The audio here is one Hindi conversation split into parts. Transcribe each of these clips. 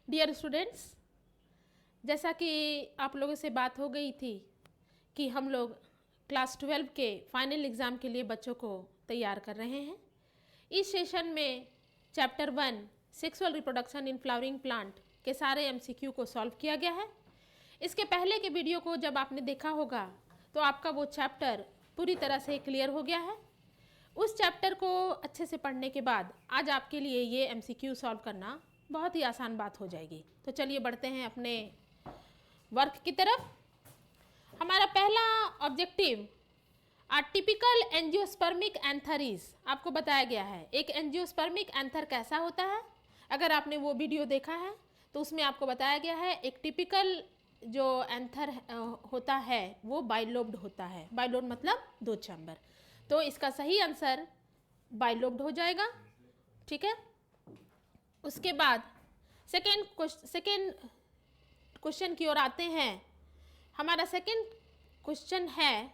डियर स्टूडेंट्स, जैसा कि आप लोगों से बात हो गई थी कि हम लोग क्लास 12 के फाइनल एग्ज़ाम के लिए बच्चों को तैयार कर रहे हैं। इस सेशन में chapter 1 sexual reproduction in flowering plant के सारे एमसीक्यू को सॉल्व किया गया है। इसके पहले के वीडियो को जब आपने देखा होगा तो आपका वो चैप्टर पूरी तरह से क्लियर हो गया है। उस चैप्टर को अच्छे से पढ़ने के बाद आज आपके लिए ये एमसीक्यू सॉल्व करना बहुत ही आसान बात हो जाएगी। तो चलिए बढ़ते हैं अपने वर्क की तरफ। हमारा पहला ऑब्जेक्टिव टिपिकल एंजियोस्पर्मिक एंथर आपको बताया गया है। एक एंजियोस्पर्मिक एंथर कैसा होता है, अगर आपने वो वीडियो देखा है तो उसमें आपको बताया गया है एक टिपिकल जो एंथर होता है वो बाइलोब्ड होता है। बाइलोब्ड मतलब दो चैम्बर। तो इसका सही आंसर बाइलोब्ड हो जाएगा। ठीक है। उसके बाद सेकेंड क्वेश्चन की ओर आते हैं। हमारा सेकेंड क्वेश्चन है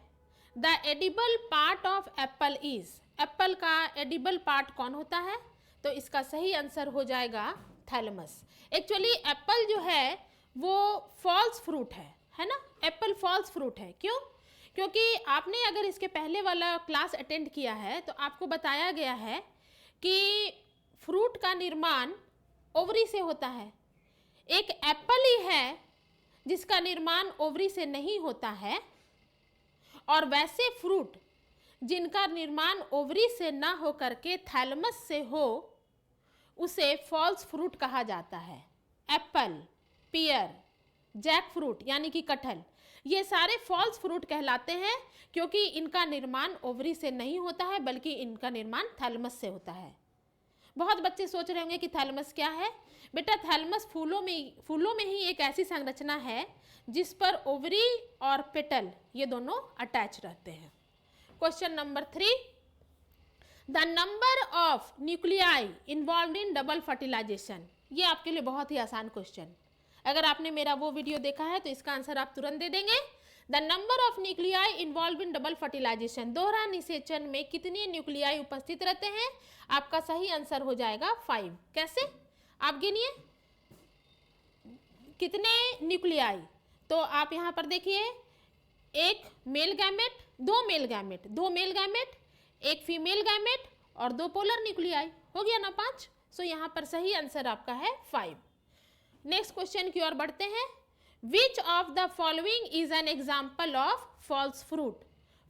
the edible part of Apple is. Apple का एडिबल पार्ट कौन होता है? तो इसका सही आंसर हो जाएगा थैलेमस। एक्चुअली एप्पल जो है वो फॉल्स फ्रूट है ना। एप्पल फॉल्स फ्रूट है। क्यों? क्योंकि आपने अगर इसके पहले वाला क्लास अटेंड किया है तो आपको बताया गया है कि फ्रूट का निर्माण ओवरी से होता है। एक एप्पल ही है जिसका निर्माण ओवरी से नहीं होता है, और वैसे फ्रूट जिनका निर्माण ओवरी से ना हो करके थैलेमस से हो उसे फॉल्स फ्रूट कहा जाता है। एप्पल, पियर, जैक फ्रूट यानी कि कटहल, ये सारे फॉल्स फ्रूट कहलाते हैं क्योंकि इनका निर्माण ओवरी से नहीं होता है बल्कि इनका निर्माण थैलेमस से होता है। बहुत बच्चे सोच रहे होंगे कि थैलेमस क्या है। बेटा थैलेमस फूलों में ही एक ऐसी संरचना है जिस पर ओवरी और पेटल ये दोनों अटैच रहते हैं। Question number 3, the number of nuclei involve in double fertilization. ये आपके लिए बहुत ही आसान क्वेश्चन। अगर आपने मेरा वो वीडियो देखा है तो इसका आंसर आप तुरंत दे देंगे। The number of nuclei involve in double fertilization, दोहरा निषेचन में कितने न्यूक्लियाई उपस्थित रहते हैं? आपका सही आंसर हो जाएगा 5। कैसे? आप गिनिए कितने न्यूक्लियाई। तो आप यहाँ पर देखिए, एक मेल गैमेट, दो मेल गैमेट, एक फीमेल गैमेट और दो पोलर न्यूक्लियाई। हो गया ना 5। सो यहाँ पर सही आंसर आपका है 5। नेक्स्ट क्वेश्चन की ओर बढ़ते हैं। Which of the following is an example of false fruit.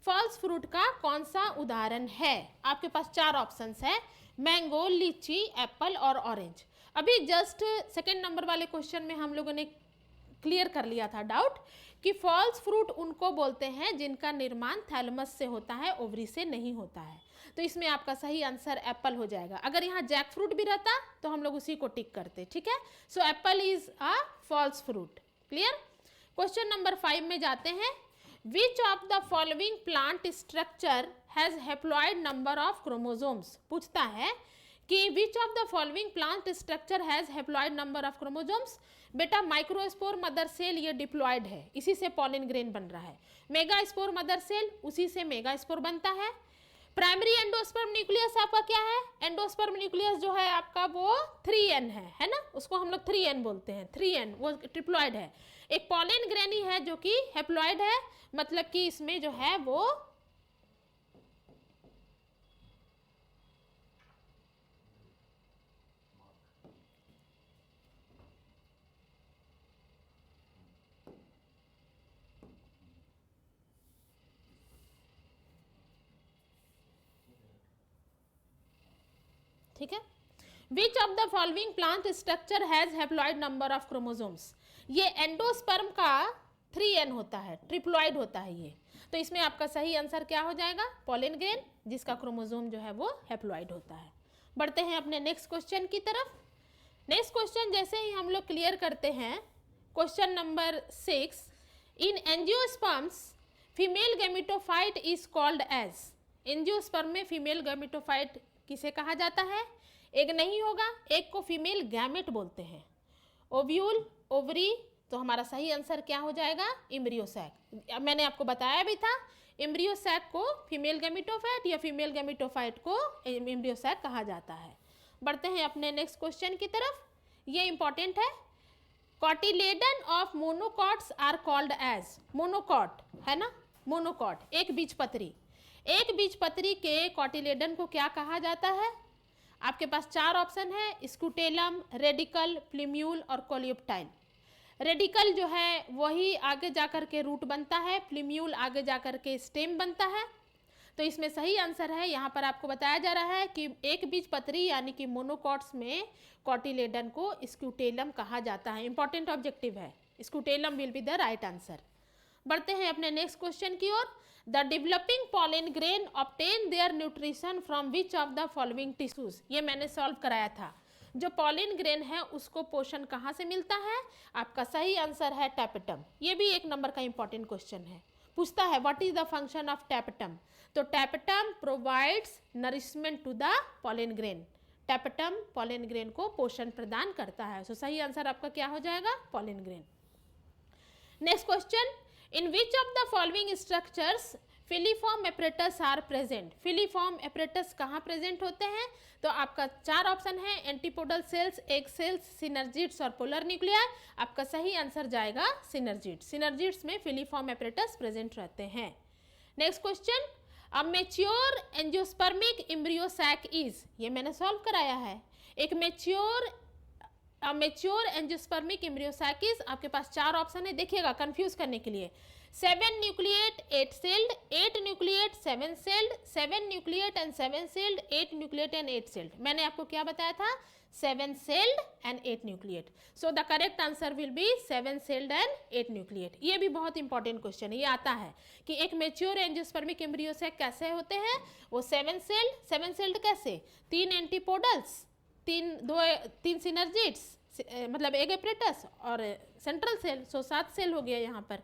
False fruit का कौन सा उदाहरण है? आपके पास 4 ऑप्शंस है, मैंगो, लीची, एप्पल और ऑरेंज। अभी जस्ट सेकेंड नंबर वाले क्वेश्चन में हम लोगों ने क्लियर कर लिया था डाउट कि फॉल्स फ्रूट उनको बोलते हैं जिनका निर्माण थैलेमस से होता है, ओवरी से नहीं होता है। तो इसमें आपका सही आंसर एप्पल हो जाएगा। अगर यहाँ जैक फ्रूट भी रहता तो हम लोग उसी को टिक करते। ठीक है। So apple is a false fruit. Clear. Question number 5 में जाते हैं। Which of the following plant structure has haploid number of chromosomes. पूछता है कि which of the following plant structure has haploid number of chromosomes. बेटा माइक्रोस्पोर मदर सेल ये डिप्लॉयड है, इसी से पॉलिन ग्रेन बन रहा है। मेगा स्पोर मदर सेल, उसी से मेगा स्पोर बनता है। प्राइमरी एंडोस्पर्म न्यूक्लियस आपका क्या है? एंडोस्पर्म न्यूक्लियस जो है आपका वो 3n है ना। उसको हम लोग 3n बोलते हैं। 3n वो ट्रिप्लॉयड है। एक पॉलिन ग्रेनी है जो कि हैप्लॉयड है, मतलब कि इसमें जो है वो ठीक है। विच of the following plant structure has haploid number of chromosomes. ये एंडोस्पर्म का 3n होता है, ट्रिप्लॉइड होता है ये। तो इसमें आपका सही आंसर क्या हो जाएगा? पॉलिन ग्रेन, जिसका क्रोमोसोम जो है वो हैप्लॉइड होता है। बढ़ते हैं अपने नेक्स्ट क्वेश्चन की तरफ। नेक्स्ट क्वेश्चन जैसे ही हम लोग क्लियर करते हैं, question number 6, in angiosperms female gametophyte is called as. Angiosperm में फीमेल गैमेटोफाइट किसे कहा जाता है? एक नहीं होगा, एक को फीमेल गैमेट बोलते हैं। ओव्यूल, ओवरी, तो हमारा सही आंसर क्या हो जाएगा? Embryo sac. मैंने आपको बताया भी था एम्ब्रियो सैक को फीमेल गैमेटोफाइट या फीमेल गैमेटोफाइट को एम्ब्रियो सैक कहा जाता है। बढ़ते हैं अपने नेक्स्ट क्वेश्चन की तरफ। ये इंपॉर्टेंट है। Cotyledon of monocots are called as, monocot है ना, मोनोकॉट एक बीजपत्री, एक बीजपत्री के कॉटिलेडन को क्या कहा जाता है? आपके पास चार ऑप्शन है, स्कूटेलम, रेडिकल, प्लीम्यूल और कोलियोप्टाइल। रेडिकल जो है वही आगे जाकर के रूट बनता है, प्लीम्यूल आगे जाकर के स्टेम बनता है। तो इसमें सही आंसर है, यहाँ पर आपको बताया जा रहा है कि एक बीजपत्री यानी कि मोनोकॉट्स में कॉटिलेडन को स्कूटेलम कहा जाता है। इंपॉर्टेंट ऑब्जेक्टिव है, scutellum will be the right answer. बढ़ते हैं अपने नेक्स्ट क्वेश्चन की ओर। The developing pollen grain obtain their nutrition from which of the following tissues, ये मैंने सॉल्व कराया था। जो पॉलन ग्रेन है उसको पोषण कहाँ से मिलता है? आपका सही आंसर है टैपेटम। ये भी एक नंबर का इंपॉर्टेंट क्वेश्चन है, पूछता है what is the function of tapetum. तो tapetum provides nourishment to the pollen grain, tapetum pollen grain को पोषण प्रदान करता है। सो सही आंसर आपका क्या हो जाएगा? Pollen grain. Next question, in which of the following structures filiform apparatus are present. Filiform apparatus कहाँ प्रेजेंट होते हैं? तो आपका चार ऑप्शन है, antipodal cells, egg cells, synergids और पोलर न्यूक्लियर। आपका सही आंसर जाएगा सिनर्जिड्स। सिनर्जिड्स में फिलीफॉर्म एपरेटस प्रेजेंट रहते हैं। Next question, a mature angiospermic embryo sac is, ये मैंने सॉल्व कराया है। एक mature angiospermic embryo sac is, आपके पास चार ऑप्शन है, देखिएगा कंफ्यूज करने के लिए। 7 nucleate 8 sailed, 8 nucleate 7 sailed, 7 nucleate and 7 sailed, 8 nucleate and 8 sailed. मैंने आपको क्या बताया था? 7 celled and 8 nucleate. So the correct answer will B 7 celled and 8 nucleate. ये भी बहुत इंपॉर्टेंट क्वेश्चन है, ये आता है कि एक मैच्योर एंजियोस्पर्मिक एम्ब्रियो सैक कैसे होते हैं? वो 7 सेल्ड कैसे? 3 एंटीपोडल्स, 3 सिनर्जिड्स, मतलब एग एपरेटस और सेंट्रल सेल, सो 7 सेल हो गया यहाँ पर।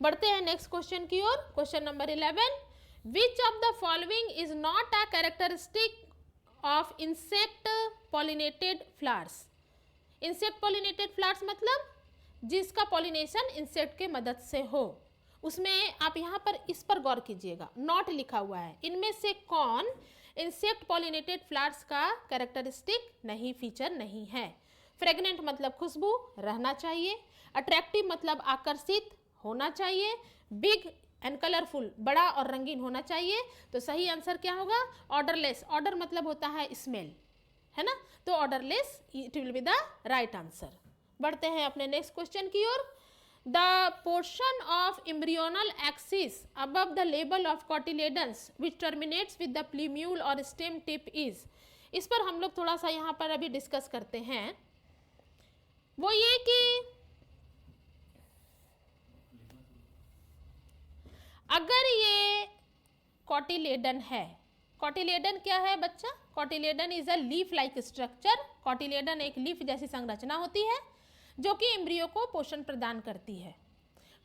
बढ़ते हैं नेक्स्ट क्वेश्चन की ओर। Question number 11, which of the following is not a characteristic of insect pollinated flowers. Insect pollinated flowers मतलब जिसका पॉलिनेशन इंसेक्ट के मदद से हो। उसमें आप यहाँ पर इस पर गौर कीजिएगा, नॉट लिखा हुआ है। इनमें से कौन इंसेक्ट पॉलिनेटेड फ्लावर्स का कैरेक्टरिस्टिक नहीं, फीचर नहीं है? फ्रेगनेंट मतलब खुशबू रहना चाहिए, अट्रैक्टिव मतलब आकर्षित होना चाहिए, बिग एंड कलरफुल बड़ा और रंगीन होना चाहिए। तो सही आंसर क्या होगा? ऑर्डरलेस, ऑर्डर मतलब होता है स्मेल, है ना, तो odourless it will be the right answer. बढ़ते हैं अपने नेक्स्ट क्वेश्चन की ओर। The portion of embryonal axis above the level of cotyledons which terminates with the plumule और स्टेम टिप इज। इस पर हम लोग थोड़ा सा यहाँ पर अभी डिस्कस करते हैं। वो ये कि अगर ये कॉटिलेडन है, कॉटिलेडन क्या है बच्चा? Cotyledon is a leaf like structure. Cotyledon एक लीफ जैसी संरचना होती है जो कि एम्ब्रियो को पोषण प्रदान करती है।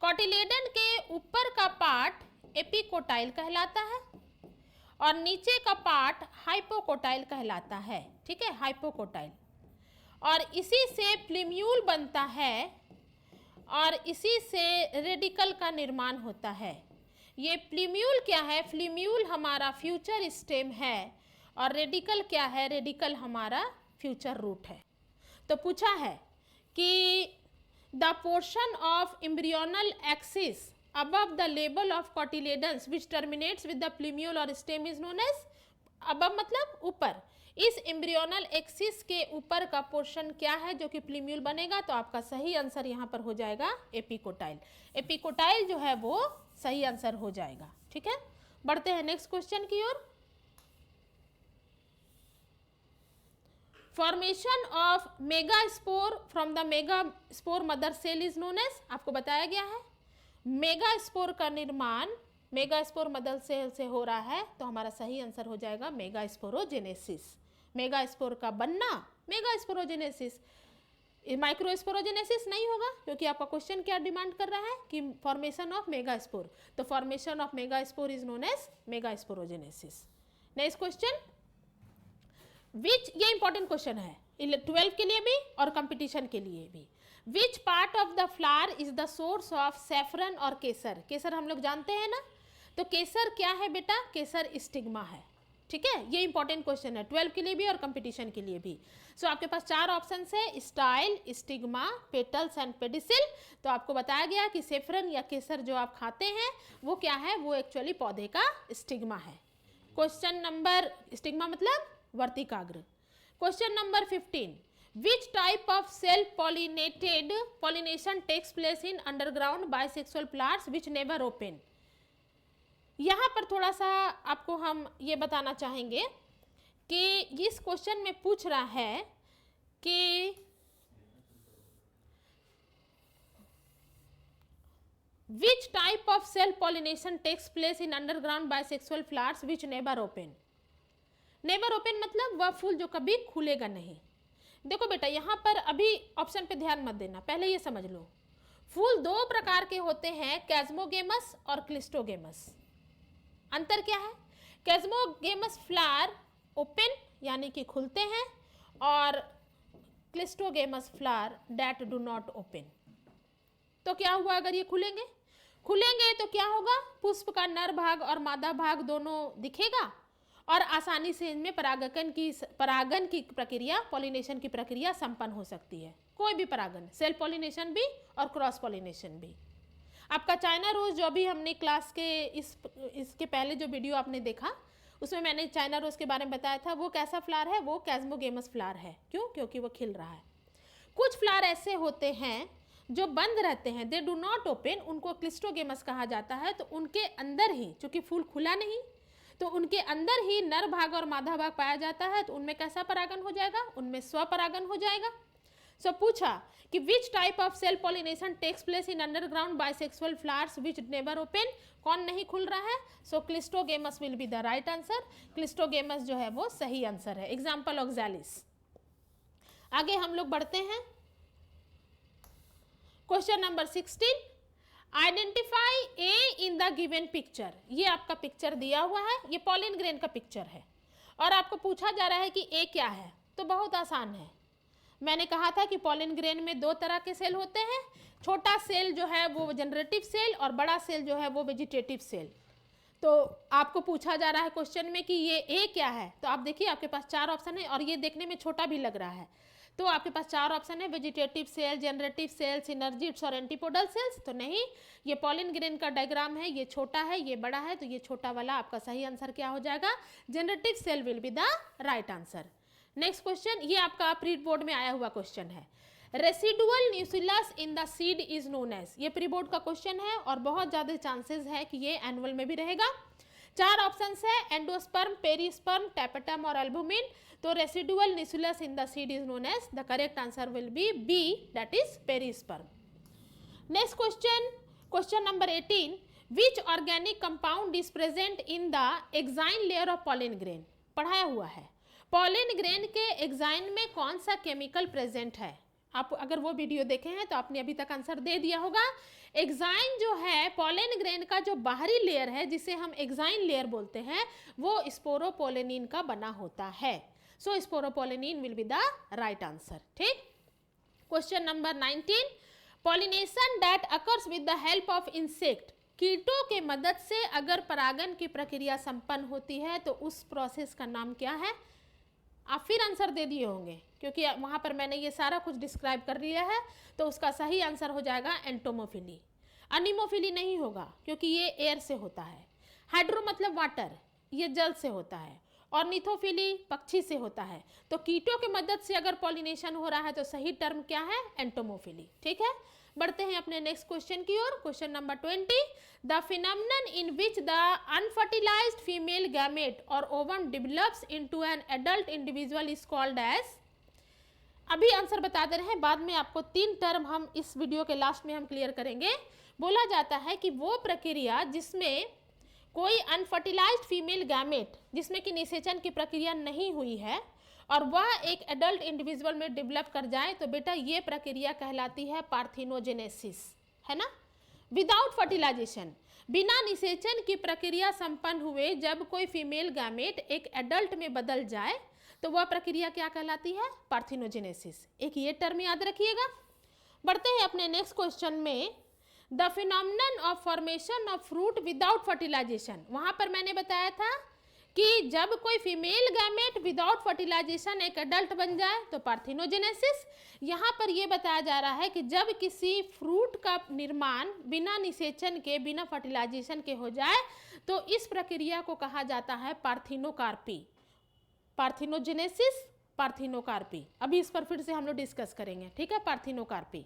कॉटिलेडन के ऊपर का पार्ट एपिकोटाइल कहलाता है और नीचे का पार्ट हाइपोकोटाइल कहलाता है, ठीक है, हाइपोकोटाइल। और इसी से प्लीम्यूल बनता है और इसी से रेडिकल का निर्माण होता है। ये प्लीम्यूल क्या है? प्लीम्यूल हमारा फ्यूचर स्टेम है और रेडिकल क्या है? रेडिकल हमारा फ्यूचर रूट है। तो पूछा है कि the portion of embryonal axis above the level of cotyledons which terminates with the plumule or stem is known as, above मतलब ऊपर, इस एम्ब्रियोनल एक्सिस के ऊपर का पोर्शन क्या है जो कि प्लीम्यूल बनेगा? तो आपका सही आंसर यहाँ पर हो जाएगा एपिकोटाइल। एपिकोटाइल जो है वो सही आंसर हो जाएगा, ठीक है। बढ़ते हैं नेक्स्ट क्वेश्चन की ओर। Formation of megaspore from the megaspore mother cell is known as, आपको बताया गया है मेगास्पोर का निर्माण मेगास्पोर मदर सेल से हो रहा है, तो हमारा सही आंसर हो जाएगा मेगास्पोरोजेनेसिस। मेगास्पोर का बनना मेगास्पोरोजेनेसिस, माइक्रोस्पोरोजेनेसिस नहीं होगा क्योंकि आपका क्वेश्चन क्या डिमांड कर रहा है कि फॉर्मेशन ऑफ मेगास्पोर, तो formation of megaspore is known as megasporogenesis. Next question, which, ये इंपॉर्टेंट क्वेश्चन है 12 के लिए भी और कंपटीशन के लिए भी। Which part of the flower is the source of saffron और केसर। केसर हम लोग जानते हैं ना, तो केसर क्या है बेटा? केसर स्टिग्मा है, ठीक है, ये इंपॉर्टेंट क्वेश्चन है 12 के लिए भी और कंपटीशन के लिए भी। सो आपके पास 4 ऑप्शन है, style, stigma, petals and pedicel. तो आपको बताया गया कि सेफ्रन या केसर जो आप खाते हैं वो क्या है, वो एक्चुअली पौधे का स्टिग्मा है। क्वेश्चन नंबर, स्टिग्मा मतलब वर्तिकाग्र। Question number 15, which type of self pollinated pollination takes place in underground bisexual plants which never open। यहाँ पर थोड़ा सा आपको हम ये बताना चाहेंगे कि इस क्वेश्चन में पूछ रहा है कि which type of self pollination takes place in underground bisexual flowers which never open। never open मतलब वह फूल जो कभी खुलेगा नहीं। देखो बेटा, यहाँ पर अभी ऑप्शन पे ध्यान मत देना, पहले ये समझ लो फूल 2 प्रकार के होते हैं, कैस्मोगेमस और क्लिस्टोगेमस। अंतर क्या है, कैस्मोगेमस फ्लावर ओपन यानी कि खुलते हैं और cleistogamous flower that do not open. तो क्या हुआ, अगर ये खुलेंगे तो क्या होगा, पुष्प का नर भाग और मादा भाग दोनों दिखेगा और आसानी से इनमें परागन की प्रक्रिया, पॉलिनेशन की प्रक्रिया संपन्न हो सकती है। कोई भी परागन, सेल्फ पॉलिनेशन भी और क्रॉस पॉलिनेशन भी। आपका चाइना रोज जो अभी हमने क्लास के इसके पहले जो वीडियो आपने देखा उसमें मैंने चाइना रोज के बारे में बताया था, वो कैसा फ्लावर है, वो कैस्मोगेमस फ्लावर है। क्यों, क्योंकि वो खिल रहा है। कुछ फ्लावर ऐसे होते हैं जो बंद रहते हैं, दे डू नॉट ओपन, उनको क्लिस्टोगेमस कहा जाता है। तो उनके अंदर ही, चूंकि फूल खुला नहीं, तो उनके अंदर ही नर भाग और मादा भाग पाया जाता है। तो उनमें कैसा परागन हो जाएगा, उनमें स्वपरागन हो जाएगा। सो पूछा कि which type of self pollination takes place in underground bisexual flowers which never open, कौन नहीं खुल रहा है। So cleistogamous will be the right answer. Cleistogamous जो है वो सही आंसर है। Example Oxalis. आगे हम लोग बढ़ते हैं। Question number 16, identify A in the given picture. ये आपका पिक्चर दिया हुआ है, ये पॉलिन ग्रेन का पिक्चर है और आपको पूछा जा रहा है कि ए क्या है। तो बहुत आसान है, मैंने कहा था कि पॉलिन ग्रेन में 2 तरह के सेल होते हैं। छोटा सेल जो है वो जनरेटिव सेल और बड़ा सेल जो है वो वेजिटेटिव सेल। तो आपको पूछा जा रहा है क्वेश्चन में कि ये ए क्या है। तो आप देखिए आपके पास 4 ऑप्शन है और ये देखने में छोटा भी लग रहा है। तो आपके पास 4 ऑप्शन है, vegetative cell, generative cell, synergids और एंटीपोडल सेल्स। तो नहीं, ये पॉलिन ग्रेन का डायग्राम है, ये छोटा है, ये बड़ा है। तो ये छोटा वाला आपका सही आंसर क्या हो जाएगा, generative cell will be the right answer. Next question, ये आपका प्री बोर्ड में आया हुआ क्वेश्चन है। Residual nucleus in the seed is known as. ये प्री बोर्ड का क्वेश्चन है और बहुत ज्यादा चांसेस है कि ये एनुअल में भी रहेगा। 4 ऑप्शंस है, एंडोस्पर्म, पेरिस्पर्म, टैपेटम और एल्बुमिन। तो residual nucleus in the seed is known as, the correct answer will be B, that is perisperm. Next question, question number 18, which organic compound is present in the exine layer of pollen grain. पढ़ाया हुआ है, पॉलिन ग्रेन के एक्साइन में कौन सा केमिकल प्रेजेंट है। आप अगर वो वीडियो देखे हैं तो आपने अभी तक आंसर दे दिया होगा। एक्साइन जो है पॉलिन ग्रेन का जो बाहरी लेयर है, जिसे हम एक्साइन लेयर बोलते हैं, वो स्पोरोपोलेनिन का बना होता है। So sporopollenin will be the right answer. ठीक। Question number 19, pollination that occurs with the help of insect. कीटों के मदद से अगर परागन की प्रक्रिया संपन्न होती है तो उस प्रोसेस का नाम क्या है। आप फिर आंसर दे दिए होंगे क्योंकि वहाँ पर मैंने ये सारा कुछ डिस्क्राइब कर लिया है। तो उसका सही आंसर हो जाएगा एंटोमोफिली। अनीमोफिली नहीं होगा क्योंकि ये एयर से होता है। हाइड्रो मतलब वाटर, ये जल से होता है। और निथोफिली पक्षी से होता है। तो कीटों की मदद से अगर पॉलिनेशन हो रहा है तो सही टर्म क्या है, एंटोमोफिली। ठीक है, बढ़ते हैं अपने नेक्स्ट क्वेश्चन की ओर। Question number 20, the phenomenon in which the unfertilized female gamete or ovum develops into an adult individual is called as. अभी आंसर बता दे रहे हैं, बाद में आपको 3 टर्म हम इस वीडियो के लास्ट में हम क्लियर करेंगे। बोला जाता है कि वो प्रक्रिया जिसमें कोई अनफर्टिलाइज्ड फीमेल गैमेट, जिसमें कि निषेचन की प्रक्रिया नहीं हुई है और वह एक एडल्ट इंडिविजुअल में डेवलप कर जाए, तो बेटा ये प्रक्रिया कहलाती है पार्थिनोजेनेसिस, है ना। विदाउट फर्टिलाइजेशन, बिना निषेचन की प्रक्रिया संपन्न हुए जब कोई फीमेल गैमेट एक एडल्ट में बदल जाए तो वह प्रक्रिया क्या कहलाती है, पार्थिनोजेनेसिस। एक ये टर्म याद रखिएगा। बढ़ते हैं अपने नेक्स्ट क्वेश्चन में। The phenomenon of formation of fruit without fertilization. वहाँ पर मैंने बताया था कि जब कोई फीमेल गैमेट विदाउट फर्टिलाइजेशन एक एडल्ट बन जाए तो पार्थिनोजेनेसिस। यहाँ पर ये बताया जा रहा है कि जब किसी फ्रूट का निर्माण बिना निषेचन के, बिना फर्टिलाइजेशन के हो जाए तो इस प्रक्रिया को कहा जाता है पार्थिनोकार्पी। Parthenogenesis, parthenocarpy. अभी इस पर फिर से हम लोग डिस्कस करेंगे, ठीक है, parthenocarpy.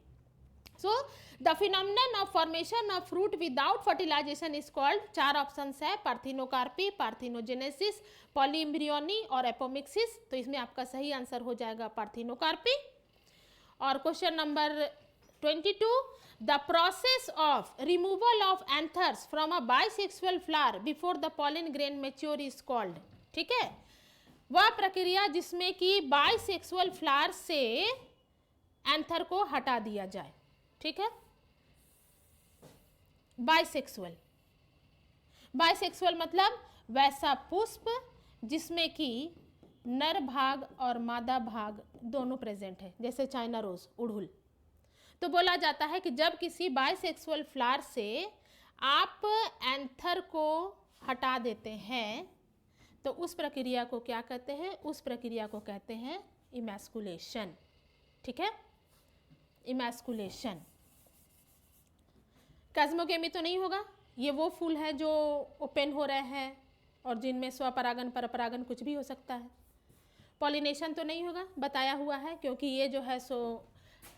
So the phenomenon of formation of fruit without fertilization is called, 4 options है, पार्थिनोकार्पी, पार्थिनोजेनेसिस, पॉलीएम्ब्रियोनी और एपोमिक्सिस। तो इसमें आपका सही आंसर हो जाएगा पार्थिनोकार्पी। और question number 22, the process of removal of anthers from a bisexual flower before the pollen grain mature is called. ठीक है, वह प्रक्रिया जिसमें कि बाइसेक्सुअल फ्लावर से एंथर को हटा दिया जाए। ठीक है, बाइसेक्सुअल, बाइसेक्सुअल मतलब वैसा पुष्प जिसमें कि नर भाग और मादा भाग दोनों प्रेजेंट है, जैसे चाइना रोज, उड़हुल। तो बोला जाता है कि जब किसी बाइसेक्सुअल फ्लावर से आप एंथर को हटा देते हैं तो उस प्रक्रिया को क्या कहते हैं? उस प्रक्रिया को कहते हैं इमैस्कुलेशन। ठीक है, इमैस्कुलेशन। कैस्मोगेमी तो नहीं होगा, ये वो फूल है जो ओपन हो रहे हैं और जिनमें स्वपरागन परपरागन कुछ भी हो सकता है। पॉलिनेशन तो नहीं होगा, बताया हुआ है, क्योंकि ये जो है सो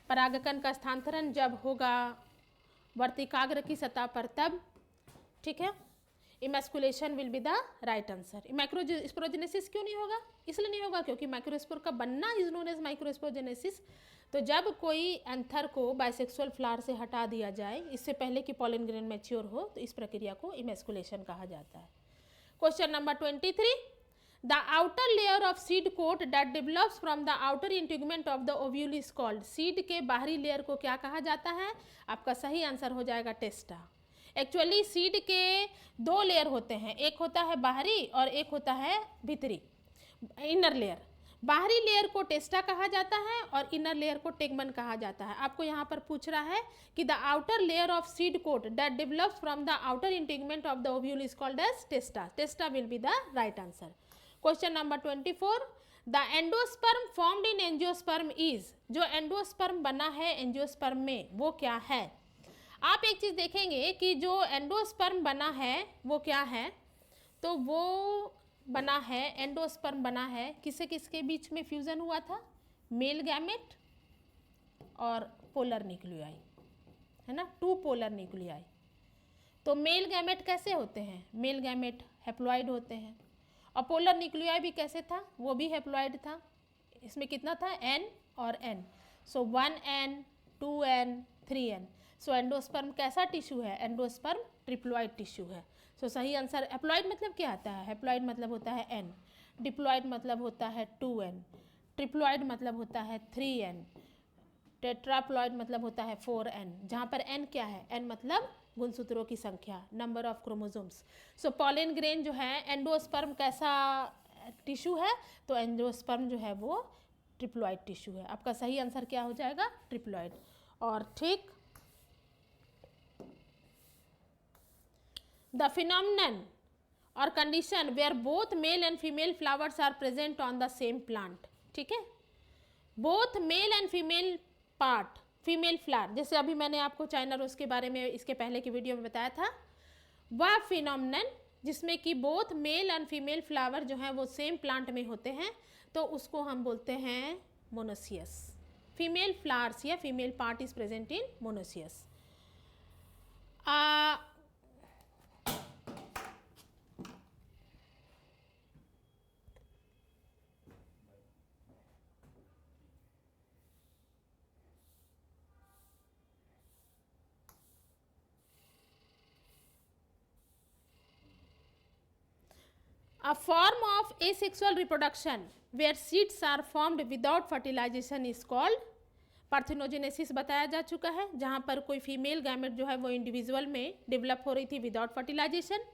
परागकण का स्थानांतरण जब होगा वर्तिकाग्र की सतह पर तब। ठीक है, emasculation will be the right answer. Microsporogenesis क्यों नहीं होगा? इसलिए नहीं होगा क्योंकि माइक्रोस्पोर का बनना इज नोन एज माइक्रोस्पोरोजेनेसिस। तो जब कोई एंथर को बाइसेक्सुअल फ्लावर से हटा दिया जाए इससे पहले कि पॉलन ग्रेन मैच्योर हो तो इस प्रक्रिया को इमैस्कुलेशन कहा जाता है। Question number 23, the outer layer of seed coat that develops from the outer integument of the ovule is called. Seed के बाहरी लेयर को क्या कहा जाता है? आपका सही आंसर हो जाएगा टेस्टा। एक्चुअली सीड के 2 लेयर होते हैं, एक होता है बाहरी और एक होता है भीतरी, इनर लेयर। बाहरी लेयर को टेस्टा कहा जाता है और इनर लेयर को टेगमन कहा जाता है। आपको यहाँ पर पूछ रहा है कि the outer layer of seed coat that develops from the outer integument of the ovule is called as testa. Testa will be the right answer. Question number 24, the endosperm formed in angiosperm is. जो एंडोस्पर्म बना है एंजियोस्पर्म में वो क्या है? आप एक चीज़ देखेंगे कि जो एंडोस्पर्म बना है वो क्या है, तो वो बना है, एंडोस्पर्म बना है किससे किसके बीच में फ्यूजन हुआ था? मेल गैमेट और पोलर न्यूक्लियाई, है ना, 2 पोलर न्यूक्लियाई। तो मेल गैमेट कैसे होते हैं? मेल गैमेट हैप्लॉइड होते हैं। और पोलर न्यूक्लियाई भी कैसे था? वो भी हैप्लॉइड था। इसमें कितना था? N और N। सो 1N, 2N, 3N। सो एंडोस्पर्म कैसा टिश्यू है? एंडोस्पर्म ट्रिप्लॉइड टिश्यू है। सो सही आंसर, हैप्लॉइड मतलब क्या आता है? हैप्लॉइड मतलब होता है N, डिप्लॉइड मतलब होता है 2N, ट्रिप्लॉइड मतलब होता है 3N, टेट्राप्लॉइड मतलब होता है 4N, जहाँ पर N क्या है? N मतलब गुणसूत्रों की संख्या, number of chromosomes. So pollen grain जो है एंडोस्पर्म कैसा टिश्यू है? तो एंडोस्पर्म जो है वो ट्रिप्लॉइड टिश्यू है। आपका सही आंसर क्या हो जाएगा? ट्रिप्लॉइड। और ठीक, the phenomenon or condition where both male and female flowers are present on the same plant। ठीक है, both male and female part, female flower, जैसे अभी मैंने आपको चाइना रोज के बारे में इसके पहले की वीडियो में बताया था, वह फिनोमिनन जिसमें कि both male and female flower जो है वो सेम प्लांट में होते हैं, तो उसको हम बोलते हैं मोनोसियस। फीमेल फ्लावर्स या female part is present in monoecious. A form of asexual reproduction where seeds are formed without fertilization is called parthenogenesis. बताया जा चुका है, जहाँ पर कोई फीमेल गैमेट जो है वो इंडिविजुअल में डेवलप हो रही थी without fertilization.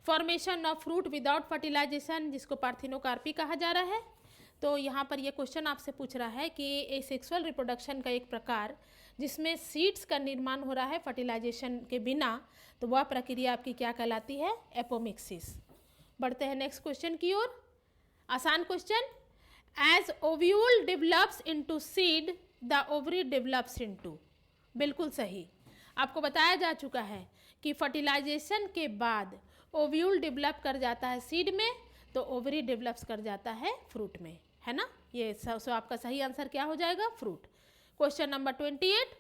Formation of fruit without fertilization जिसको पार्थिनोकार्पी कहा जा रहा है। तो यहाँ पर ये क्वेश्चन आपसे पूछ रहा है कि एसेक्सुअल रिप्रोडक्शन का एक प्रकार जिसमें सीड्स का निर्माण हो रहा है फर्टिलाइजेशन के बिना, तो वह प्रक्रिया आपकी क्या कहलाती है? एपोमिक्सिस। बढ़ते हैं नेक्स्ट क्वेश्चन की ओर। आसान question, as ovule develops into seed the ovary develops into. बिल्कुल सही, आपको बताया जा चुका है कि फर्टिलाइजेशन के बाद ओव्यूल डेवलप कर जाता है सीड में, तो ओवरी डेवलप्स कर जाता है फ्रूट में, है ना। ये सो आपका सही आंसर क्या हो जाएगा, fruit. Question number 28,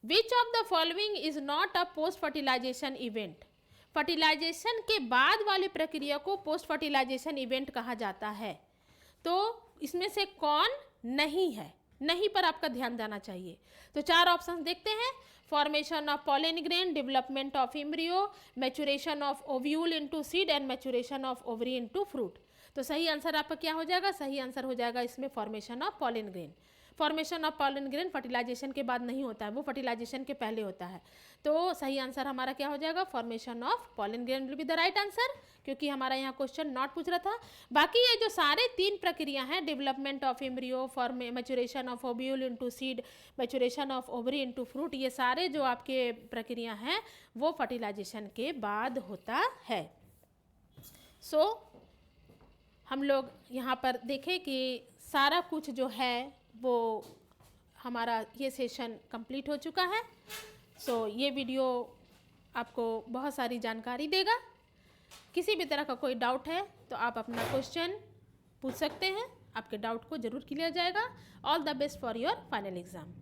which of the following is not a post fertilization event. Fertilization के बाद वाली प्रक्रिया को पोस्ट फर्टिलाइजेशन इवेंट कहा जाता है, तो इसमें से कौन नहीं है, नहीं पर आपका ध्यान जाना चाहिए। तो 4 ऑप्शन देखते हैं, formation of pollen grain, development of embryo, maturation of ovule into seed and maturation of ovary into fruit. तो सही आंसर आपका क्या हो जाएगा, सही आंसर हो जाएगा इसमें formation of pollen grain. Formation of pollen grain fertilization के बाद नहीं होता है, वो फर्टिलाइजेशन के पहले होता है। तो सही आंसर हमारा क्या हो जाएगा, formation of pollen grain will be the right answer, क्योंकि हमारा यहाँ क्वेश्चन नॉट पूछ रहा था। बाकी ये जो सारे 3 प्रक्रिया हैं, development of embryo, maturation of ovule into seed, maturation of ovary into fruit, ये सारे जो आपके प्रक्रिया हैं वो फर्टिलाइजेशन के बाद होता है। सो हम लोग यहाँ पर देखें कि सारा कुछ जो है वो हमारा ये सेशन कंप्लीट हो चुका है। सो ये वीडियो आपको बहुत सारी जानकारी देगा। किसी भी तरह का कोई डाउट है तो आप अपना क्वेश्चन पूछ सकते हैं, आपके डाउट को ज़रूर क्लियर जाएगा। All the best for your final exam.